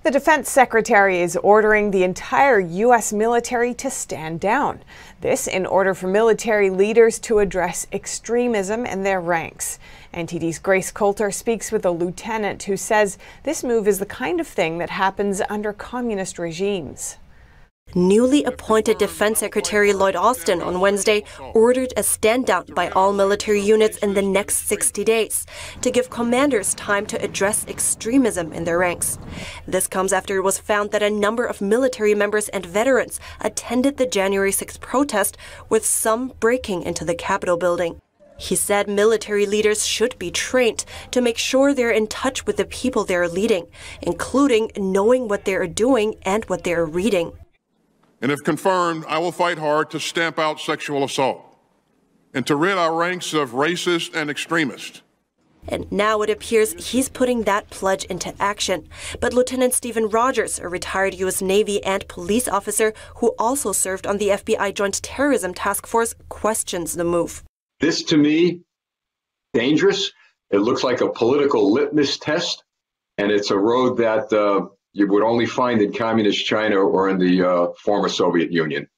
The Defense Secretary is ordering the entire U.S. military to stand down. This in order for military leaders to address extremism in their ranks. NTD's Grace Coulter speaks with a lieutenant who says this move is the kind of thing that happens under communist regimes. Newly appointed Defense Secretary Lloyd on Wednesday ordered a stand-down by all military units in the next 60 days to give commanders time to address extremism in their ranks. This comes after it was found that a number of military members and veterans attended the January 6th protest, with some breaking into the Capitol building. He said military leaders should be trained to make sure they're in touch with the people they're leading, including knowing what they're doing and what they're reading. And if confirmed, I will fight hard to stamp out sexual assault and to rid our ranks of racists and extremists. And now it appears he's putting that pledge into action. But Lieutenant Stephen Rogers, a retired U.S. Navy and police officer who also served on the FBI Joint Terrorism Task Force, questions the move. This, to me, dangerous. It looks like a political litmus test, and it's a road that you would only find in communist China or in the former Soviet Union.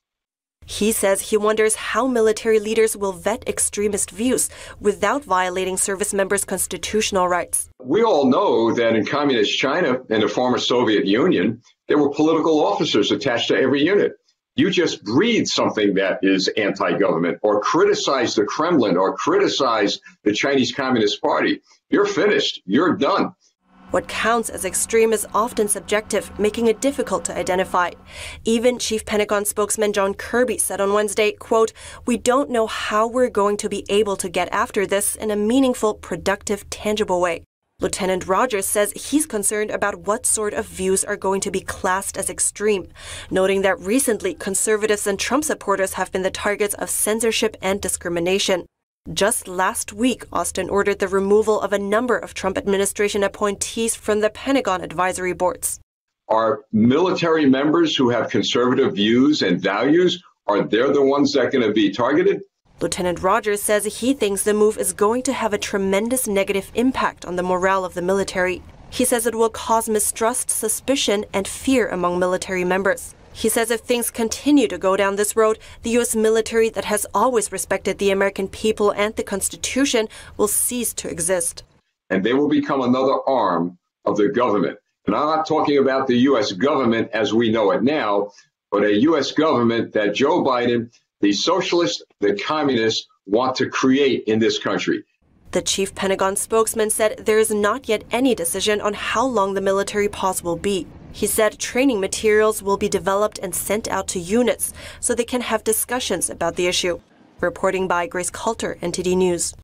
He says he wonders how military leaders will vet extremist views without violating service members' constitutional rights. We all know that in communist China and the former Soviet Union, there were political officers attached to every unit. You just breathe something that is anti-government or criticize the Kremlin or criticize the Chinese Communist Party, you're finished, you're done. What counts as extreme is often subjective, making it difficult to identify. Even Chief Pentagon spokesman John Kirby said on Wednesday, quote, "We don't know how we're going to be able to get after this in a meaningful, productive, tangible way." Lieutenant Rogers says he's concerned about what sort of views are going to be classed as extreme, noting that recently conservatives and Trump supporters have been the targets of censorship and discrimination. Just last week, Austin ordered the removal of a number of Trump administration appointees from the Pentagon advisory boards. Are military members who have conservative views and values, are they the ones that are going to be targeted? Lieutenant Rogers says he thinks the move is going to have a tremendous negative impact on the morale of the military. He says it will cause mistrust, suspicion, and fear among military members. He says if things continue to go down this road, the U.S. military that has always respected the American people and the Constitution will cease to exist. And they will become another arm of the government. And I'm not talking about the U.S. government as we know it now, but a U.S. government that Joe Biden, the socialists, the communists want to create in this country. The chief Pentagon spokesman said there is not yet any decision on how long the military pause will be. He said training materials will be developed and sent out to units so they can have discussions about the issue. Reporting by Grace Coulter, NTD News.